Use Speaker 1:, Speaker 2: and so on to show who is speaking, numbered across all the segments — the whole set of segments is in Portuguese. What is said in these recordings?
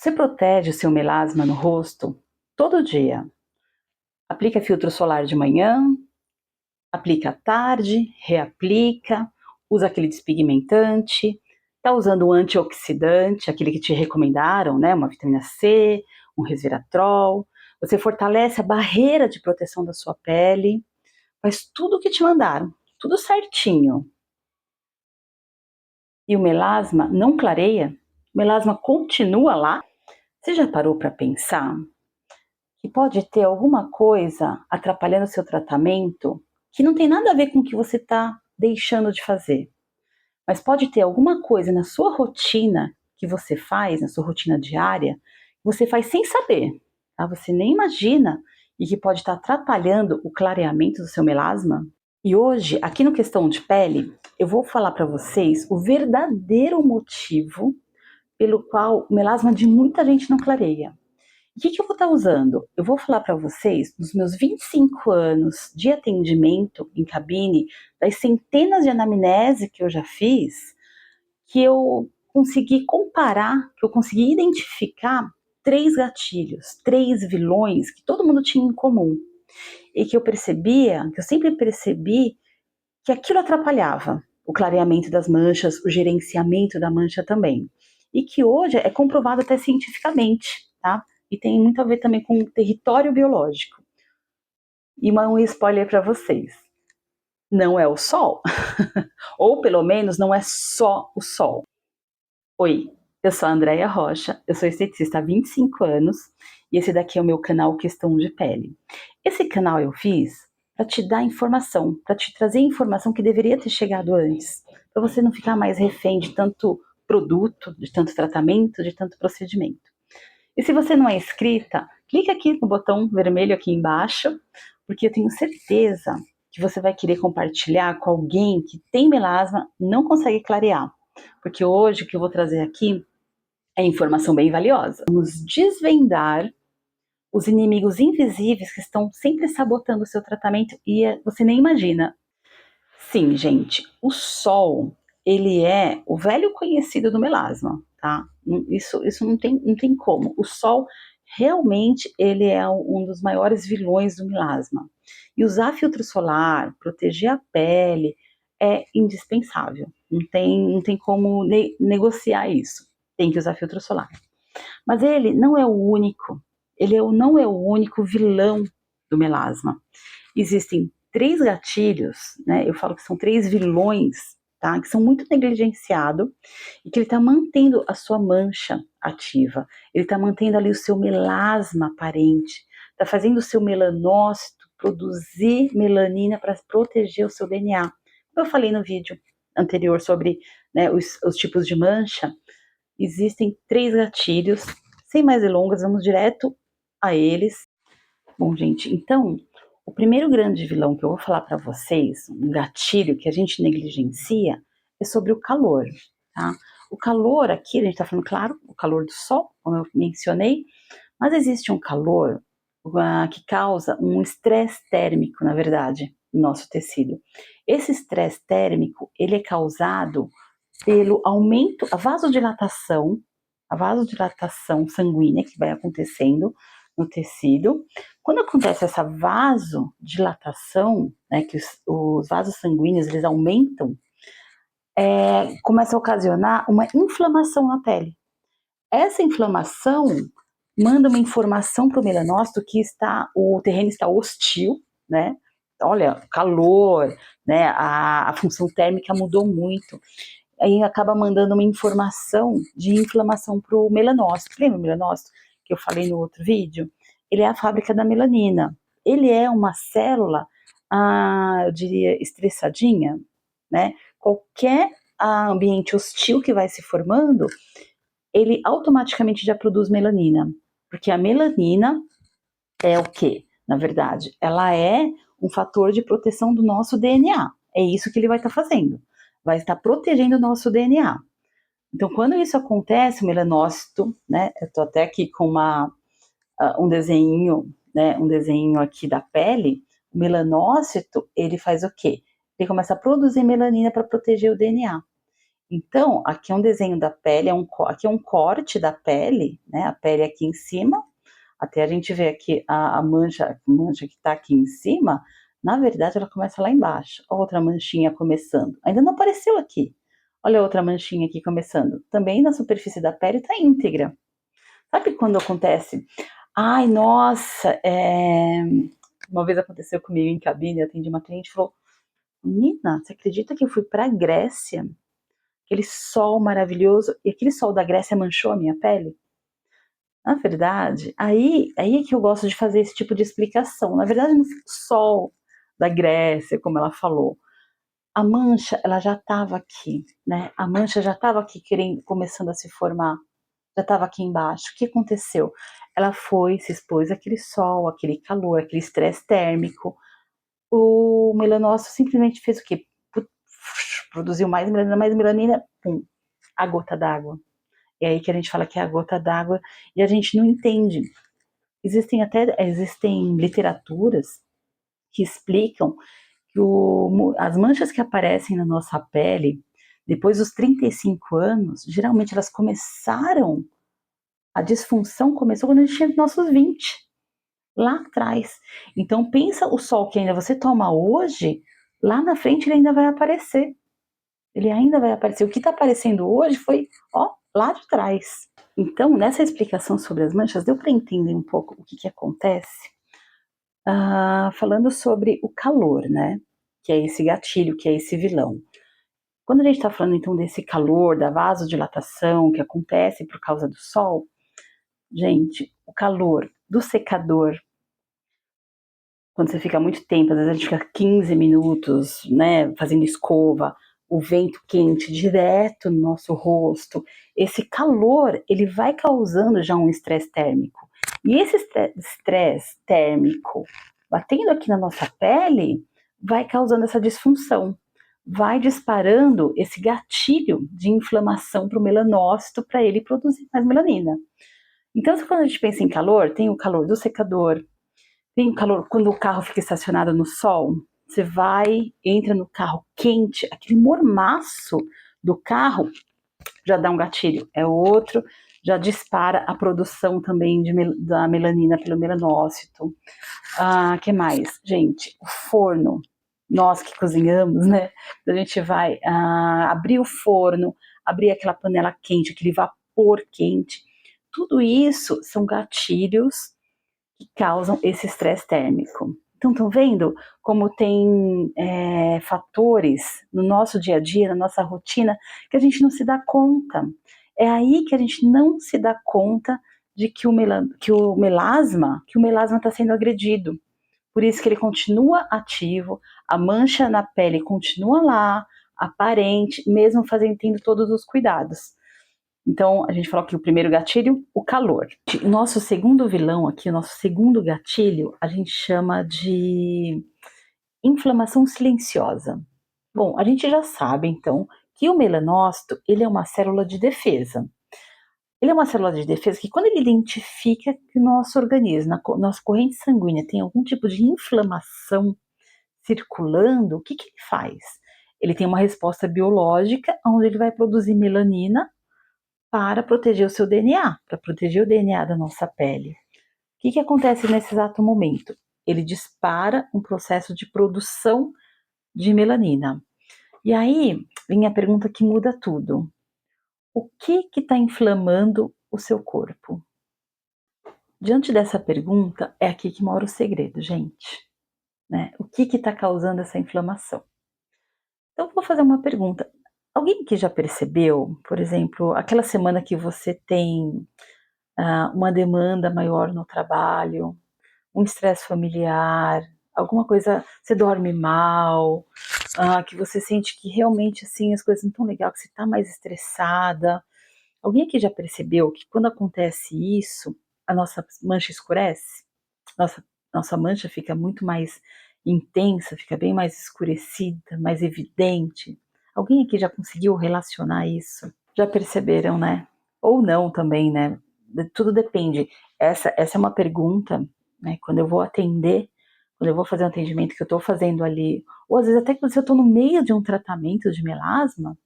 Speaker 1: Você protege o seu melasma no rosto todo dia. Aplica filtro solar de manhã, aplica à tarde, reaplica, usa aquele despigmentante, está usando um antioxidante, aquele que te recomendaram, né? Uma vitamina C, um resveratrol. Você fortalece a barreira de proteção da sua pele, faz tudo o que te mandaram, tudo certinho. E o melasma não clareia? O melasma continua lá? Você já parou para pensar que pode ter alguma coisa atrapalhando o seu tratamento que não tem nada a ver com o que você está deixando de fazer, mas pode ter alguma coisa na sua rotina que você faz, na sua rotina diária, que você faz sem saber, tá? Você nem imagina e que pode estar atrapalhando o clareamento do seu melasma? E hoje, aqui no Questão de Pele, eu vou falar para vocês o verdadeiro motivo pelo qual o melasma de muita gente não clareia. O que eu vou estar usando? Eu vou falar para vocês, dos meus 25 anos de atendimento em cabine, das centenas de anamnese que eu já fiz, que eu consegui comparar, que eu consegui identificar 3 gatilhos, 3 vilões que todo mundo tinha em comum. E que eu percebia, que eu sempre percebi, que aquilo atrapalhava o clareamento das manchas, o gerenciamento da mancha também. E que hoje é comprovado até cientificamente, tá? E tem muito a ver também com o território biológico. E um spoiler para vocês: não é o sol, ou pelo menos não é só o sol. Oi, eu sou a Andréia Rocha, eu sou esteticista há 25 anos e esse daqui é o meu canal Questão de Pele. Esse canal eu fiz para te dar informação, para te trazer informação que deveria ter chegado antes, para você não ficar mais refém de tanto produto, de tanto tratamento, de tanto procedimento. E se você não é inscrita, clica aqui no botão vermelho aqui embaixo, porque eu tenho certeza que você vai querer compartilhar com alguém que tem melasma, não consegue clarear. Porque hoje o que eu vou trazer aqui é informação bem valiosa. Vamos desvendar os inimigos invisíveis que estão sempre sabotando o seu tratamento e você nem imagina. Sim, gente, o sol, ele é o velho conhecido do melasma, tá? Isso não tem como. O sol, realmente, ele é um dos maiores vilões do melasma. E usar filtro solar, proteger a pele, é indispensável. Não tem como negociar isso. Tem que usar filtro solar. Mas ele não é o único. Não é o único vilão do melasma. Existem 3 gatilhos, né? Eu falo que são 3 vilões, tá? Que são muito negligenciados e que ele está mantendo a sua mancha ativa. Ele está mantendo ali o seu melasma aparente, está fazendo o seu melanócito produzir melanina para proteger o seu DNA. Como eu falei no vídeo anterior sobre, né, os tipos de mancha, existem 3 gatilhos. Sem mais delongas, vamos direto a eles. Bom, gente, então, o primeiro grande vilão que eu vou falar para vocês, um gatilho que a gente negligencia, é sobre o calor, tá? O calor aqui, a gente tá falando, claro, o calor do sol, como eu mencionei, mas existe um calor que causa um estresse térmico, na verdade, no nosso tecido. Esse estresse térmico, ele é causado pelo aumento, a vasodilatação sanguínea que vai acontecendo no tecido. Quando acontece essa vasodilatação, né, que os vasos sanguíneos eles aumentam, começa a ocasionar uma inflamação na pele. Essa inflamação manda uma informação para o melanócito que o terreno está hostil, né? Olha, calor, né? A função térmica mudou muito. Aí acaba mandando uma informação de inflamação para o melanócito. Lembra o melanócito que eu falei no outro vídeo? Ele é a fábrica da melanina. Ele é uma célula, eu diria, estressadinha, né? Qualquer ambiente hostil que vai se formando, ele automaticamente já produz melanina. Porque a melanina é o quê? Na verdade, ela é um fator de proteção do nosso DNA. É isso que ele vai estar fazendo. Vai estar protegendo o nosso DNA. Então, quando isso acontece, o melanócito, né? Eu estou até aqui com um desenho, né? Um desenho aqui da pele. O melanócito, ele faz o quê? Ele começa a produzir melanina para proteger o DNA. Então, aqui é um desenho da pele, aqui é um corte da pele, né? A pele aqui em cima, até a gente ver aqui a mancha que está aqui em cima, na verdade ela começa lá embaixo. A outra manchinha começando. Ainda não apareceu aqui. Olha a outra manchinha aqui começando. Também na superfície da pele está íntegra. Sabe quando acontece? Ai, nossa, uma vez aconteceu comigo em cabine, eu atendi uma cliente e falou: Menina, você acredita que eu fui para a Grécia? Aquele sol maravilhoso, e aquele sol da Grécia manchou a minha pele? Na verdade, aí é que eu gosto de fazer esse tipo de explicação. Na verdade, no sol da Grécia, como ela falou, a mancha, ela já estava aqui, né? A mancha já estava aqui começando a se formar, já estava aqui embaixo. O que aconteceu? Ela foi, se expôs àquele sol, aquele calor, aquele estresse térmico. O melanócito simplesmente fez o quê? Produziu mais melanina, pum, a gota d'água. É aí que a gente fala que é a gota d'água e a gente não entende. Existem literaturas que explicam que as manchas que aparecem na nossa pele depois dos 35 anos, geralmente elas começaram, a disfunção começou quando a gente tinha nossos 20, lá atrás. Então pensa o sol que ainda você toma hoje, lá na frente ele ainda vai aparecer. Ele ainda vai aparecer. O que está aparecendo hoje foi, ó, lá de trás. Então, nessa explicação sobre as manchas, deu para entender um pouco o que acontece? Falando sobre o calor, né? Que é esse gatilho, que é esse vilão. Quando a gente está falando, então, desse calor, da vasodilatação que acontece por causa do sol, gente, o calor do secador, quando você fica muito tempo, às vezes a gente fica 15 minutos, né, fazendo escova, o vento quente direto no nosso rosto, esse calor, ele vai causando já um estresse térmico. E esse estresse térmico, batendo aqui na nossa pele, vai causando essa disfunção, vai disparando esse gatilho de inflamação para o melanócito, para ele produzir mais melanina. Então, quando a gente pensa em calor, tem o calor do secador, tem calor quando o carro fica estacionado no sol. Você vai, entra no carro quente, aquele mormaço do carro já dá um gatilho. É outro, já dispara a produção também da melanina pelo melanócito. Que mais? Gente, o forno. Nós que cozinhamos, né? A gente vai abrir o forno, abrir aquela panela quente, aquele vapor quente. Tudo isso são gatilhos que causam esse estresse térmico. Então, estão vendo como tem fatores no nosso dia a dia, na nossa rotina, que a gente não se dá conta. É aí que a gente não se dá conta de que o melasma está sendo agredido. Por isso que ele continua ativo, a mancha na pele continua lá, aparente, mesmo tendo todos os cuidados. Então, a gente falou que o primeiro gatilho, o calor. O nosso segundo vilão aqui, o nosso segundo gatilho, a gente chama de inflamação silenciosa. Bom, a gente já sabe, então, que o melanócito, ele é uma célula de defesa. Ele é uma célula de defesa que quando ele identifica que o nosso organismo, nossa corrente sanguínea tem algum tipo de inflamação circulando, o que ele faz? Ele tem uma resposta biológica onde ele vai produzir melanina para proteger o seu DNA, para proteger o DNA da nossa pele. O que acontece nesse exato momento? Ele dispara um processo de produção de melanina. E aí vem a pergunta que muda tudo. O que está inflamando o seu corpo? Diante dessa pergunta, é aqui que mora o segredo, gente. Né? O que está causando essa inflamação? Então, vou fazer uma pergunta. Alguém que já percebeu, por exemplo, aquela semana que você tem uma demanda maior no trabalho, um estresse familiar, alguma coisa, você dorme mal, que você sente que realmente assim as coisas não estão legais, que você está mais estressada. Alguém aqui já percebeu que quando acontece isso, a nossa mancha escurece? Nossa mancha fica muito mais intensa, fica bem mais escurecida, mais evidente. Alguém aqui já conseguiu relacionar isso? Já perceberam, né? Ou não também, né? Tudo depende. Essa é uma pergunta, né? Quando eu vou atender, quando eu vou fazer um atendimento que eu estou fazendo ali, ou às vezes até quando eu estou no meio de um tratamento de melasma,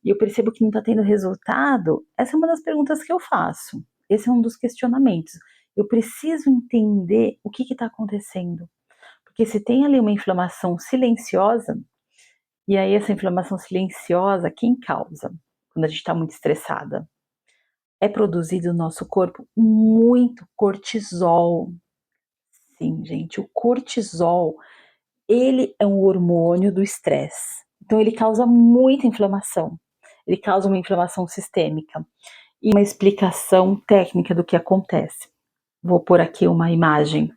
Speaker 1: e eu percebo que não está tendo resultado, essa é uma das perguntas que eu faço. Esse é um dos questionamentos. Eu preciso entender o que está acontecendo. Porque se tem ali uma inflamação silenciosa, e aí essa inflamação silenciosa, quem causa? Quando a gente está muito estressada. É produzido no nosso corpo muito cortisol. Sim, gente, o cortisol, ele é um hormônio do estresse. Então ele causa muita inflamação. Ele causa uma inflamação sistêmica. E uma explicação técnica do que acontece. Vou pôr aqui uma imagem.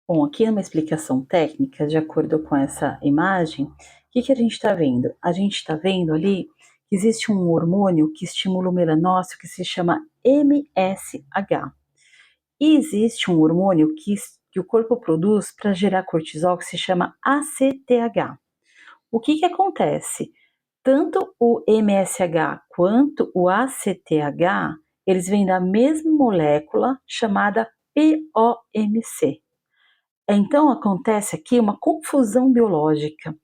Speaker 1: Bom, aqui numa explicação técnica, de acordo com essa imagem, o que a gente está vendo? A gente está vendo ali que existe um hormônio que estimula o melanócito que se chama MSH. E existe um hormônio que o corpo produz para gerar cortisol que se chama ACTH. O que acontece? Tanto o MSH quanto o ACTH, eles vêm da mesma molécula chamada POMC. Então acontece aqui uma confusão biológica.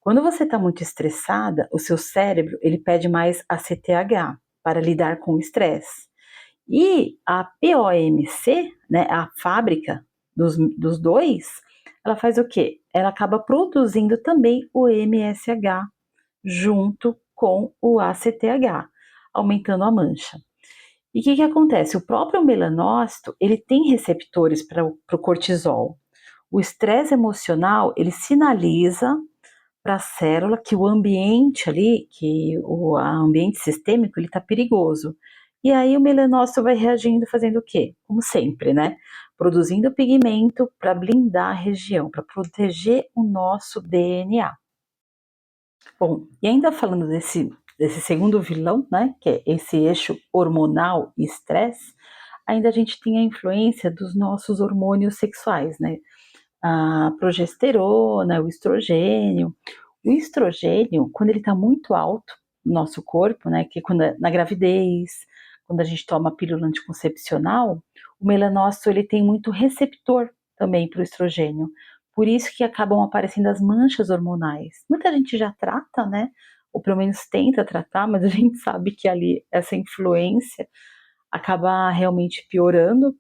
Speaker 1: Quando você está muito estressada, o seu cérebro ele pede mais ACTH para lidar com o estresse. E a POMC, né, a fábrica dos dois, ela faz o quê? Ela acaba produzindo também o MSH junto com o ACTH, aumentando a mancha. E o que acontece? O próprio melanócito, ele tem receptores para o cortisol. O estresse emocional, ele sinaliza para a célula que o ambiente ali, que o ambiente sistêmico, ele está perigoso. E aí o melanócito vai reagindo fazendo o quê? Como sempre, né? Produzindo pigmento para blindar a região, para proteger o nosso DNA. Bom, e ainda falando desse segundo vilão, né, que é esse eixo hormonal e estresse, ainda a gente tem a influência dos nossos hormônios sexuais, né? A progesterona, o estrogênio. O estrogênio, quando ele está muito alto no nosso corpo, né, que quando na gravidez, quando a gente toma pílula anticoncepcional, o melanócito ele tem muito receptor também para o estrogênio. Por isso que acabam aparecendo as manchas hormonais. Muita gente já trata, né? Ou pelo menos tenta tratar, mas a gente sabe que ali essa influência acaba realmente piorando.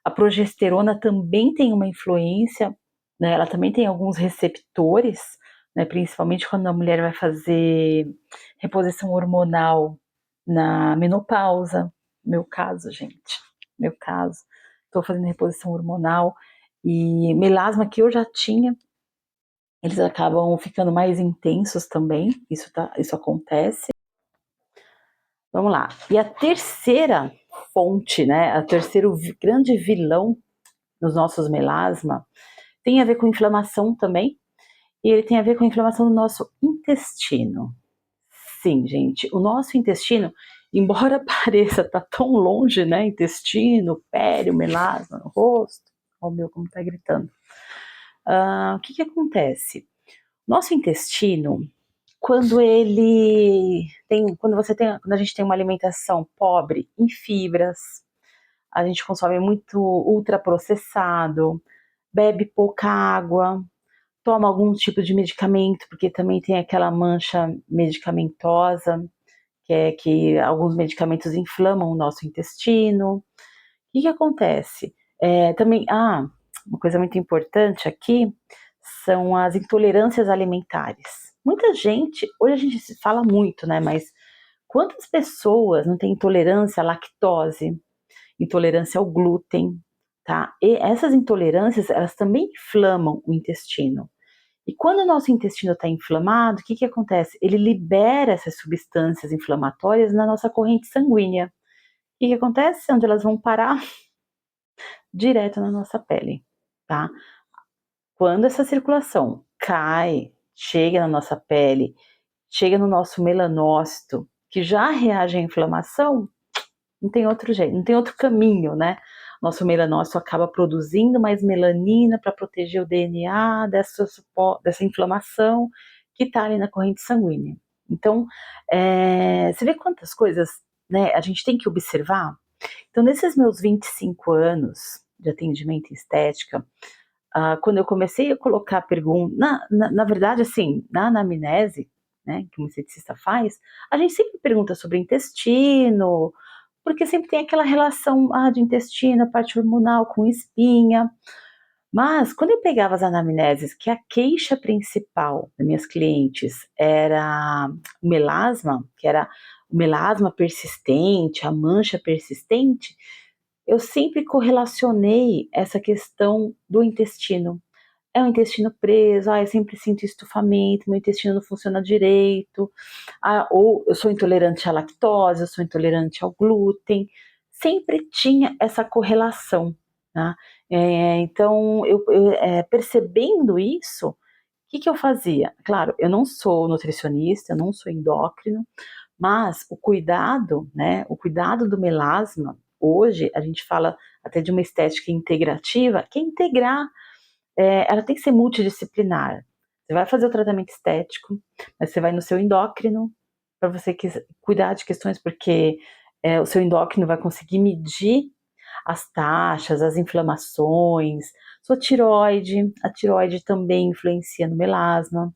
Speaker 1: A progesterona também tem uma influência, né? Ela também tem alguns receptores, né? Principalmente quando a mulher vai fazer reposição hormonal na menopausa. Meu caso, gente, meu caso. Estou fazendo reposição hormonal e melasma que eu já tinha, eles acabam ficando mais intensos também. Isso acontece. Vamos lá. E a terceira fonte, né? O terceiro grande vilão nos nossos melasma tem a ver com inflamação também, e ele tem a ver com a inflamação do nosso intestino. Sim, gente, o nosso intestino, embora pareça estar tão longe, né, intestino, pele, melasma no rosto, olha o meu como tá gritando. O que acontece? Nosso intestino, quando quando a gente tem uma alimentação pobre em fibras, a gente consome muito ultraprocessado, bebe pouca água, toma algum tipo de medicamento, porque também tem aquela mancha medicamentosa, que é que alguns medicamentos inflamam o nosso intestino. O que acontece? Também, uma coisa muito importante aqui são as intolerâncias alimentares. Muita gente, hoje a gente se fala muito, né? Mas quantas pessoas não têm intolerância à lactose, intolerância ao glúten, tá? E essas intolerâncias, elas também inflamam o intestino. E quando o nosso intestino está inflamado, o que acontece? Ele libera essas substâncias inflamatórias na nossa corrente sanguínea. O que acontece? Onde elas vão parar? Direto na nossa pele, tá? Quando essa circulação cai, chega na nossa pele, chega no nosso melanócito, que já reage à inflamação, não tem outro jeito, não tem outro caminho, né? Nosso melanócito acaba produzindo mais melanina para proteger o DNA dessa inflamação que está ali na corrente sanguínea. Então, você vê quantas coisas, né, a gente tem que observar? Então, nesses meus 25 anos de atendimento em estética, quando eu comecei a colocar perguntas, na verdade, assim, na anamnese, né, que um esteticista faz, a gente sempre pergunta sobre intestino, porque sempre tem aquela relação de intestino, parte hormonal com espinha. Mas quando eu pegava as anamneses, que a queixa principal das minhas clientes era o melasma, que era o melasma persistente, a mancha persistente, eu sempre correlacionei essa questão do intestino. É o intestino preso, eu sempre sinto estufamento, meu intestino não funciona direito, ou eu sou intolerante à lactose, eu sou intolerante ao glúten. Sempre tinha essa correlação, tá? Então, percebendo isso, o que eu fazia? Claro, eu não sou nutricionista, eu não sou endócrino, mas o cuidado, né, o cuidado do melasma, hoje a gente fala até de uma estética integrativa, que é integrar, ela tem que ser multidisciplinar. Você vai fazer o tratamento estético, mas você vai no seu endócrino para você cuidar de questões, porque o seu endócrino vai conseguir medir as taxas, as inflamações, sua tireoide, a tireoide também influencia no melasma.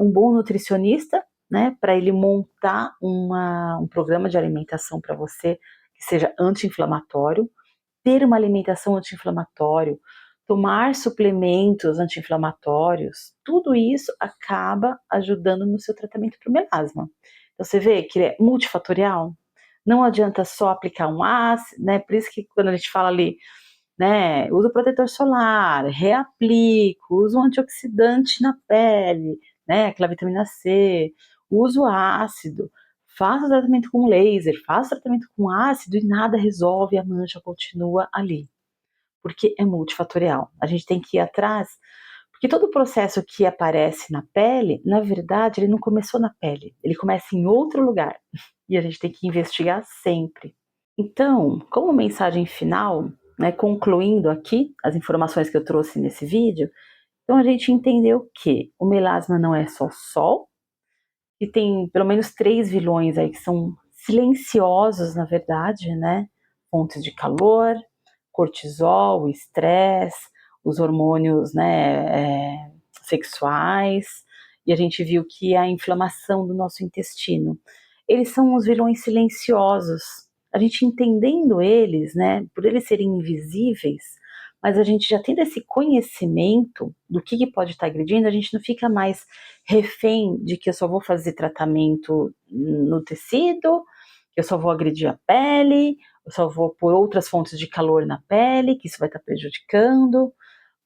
Speaker 1: Um bom nutricionista, né, para ele montar um programa de alimentação para você que seja anti-inflamatório, ter uma alimentação anti-inflamatória, tomar suplementos anti-inflamatórios, tudo isso acaba ajudando no seu tratamento para o melasma. Então você vê que ele é multifatorial, não adianta só aplicar um ácido, né? Por isso que quando a gente fala ali, né, usa o protetor solar, reaplico, usa um antioxidante na pele, né, aquela vitamina C, usa o ácido, faça o tratamento com laser, faça o tratamento com ácido e nada resolve, a mancha continua ali, porque é multifatorial. A gente tem que ir atrás, porque todo o processo que aparece na pele, na verdade, ele não começou na pele, ele começa em outro lugar, e a gente tem que investigar sempre. Então, como mensagem final, né, concluindo aqui as informações que eu trouxe nesse vídeo, então a gente entendeu que o melasma não é só sol, e tem pelo menos 3 vilões aí que são silenciosos, na verdade, né? Fontes de calor, cortisol, estresse, os hormônios, né, sexuais, e a gente viu que a inflamação do nosso intestino. Eles são os vilões silenciosos. A gente entendendo eles, né, por eles serem invisíveis, mas a gente já tendo esse conhecimento do que pode estar agredindo, a gente não fica mais refém de que eu só vou fazer tratamento no tecido, que eu só vou agredir a pele, eu só vou pôr outras fontes de calor na pele, que isso vai estar prejudicando,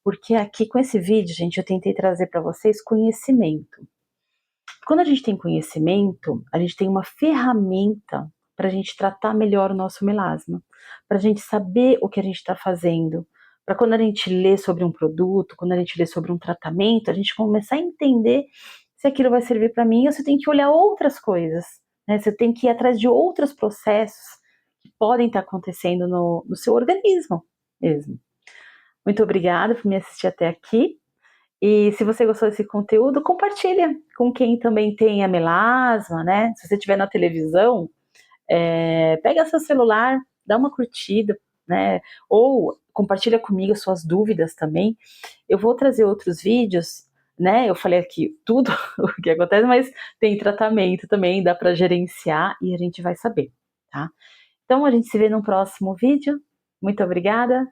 Speaker 1: porque aqui com esse vídeo, gente, eu tentei trazer para vocês conhecimento. Quando a gente tem conhecimento, a gente tem uma ferramenta para a gente tratar melhor o nosso melasma, para a gente saber o que a gente está fazendo, para quando a gente lê sobre um produto, quando a gente lê sobre um tratamento, a gente começar a entender se aquilo vai servir para mim ou se tem que olhar outras coisas, né? Você tem que ir atrás de outros processos que podem estar acontecendo no seu organismo mesmo. Muito obrigada por me assistir até aqui. E se você gostou desse conteúdo, compartilha com quem também tem a melasma, né? Se você estiver na televisão, pega seu celular, dá uma curtida, né? Ou compartilha comigo as suas dúvidas também. Eu vou trazer outros vídeos, né? Eu falei aqui tudo o que acontece, mas tem tratamento também, dá para gerenciar e a gente vai saber, tá? Então a gente se vê no próximo vídeo. Muito obrigada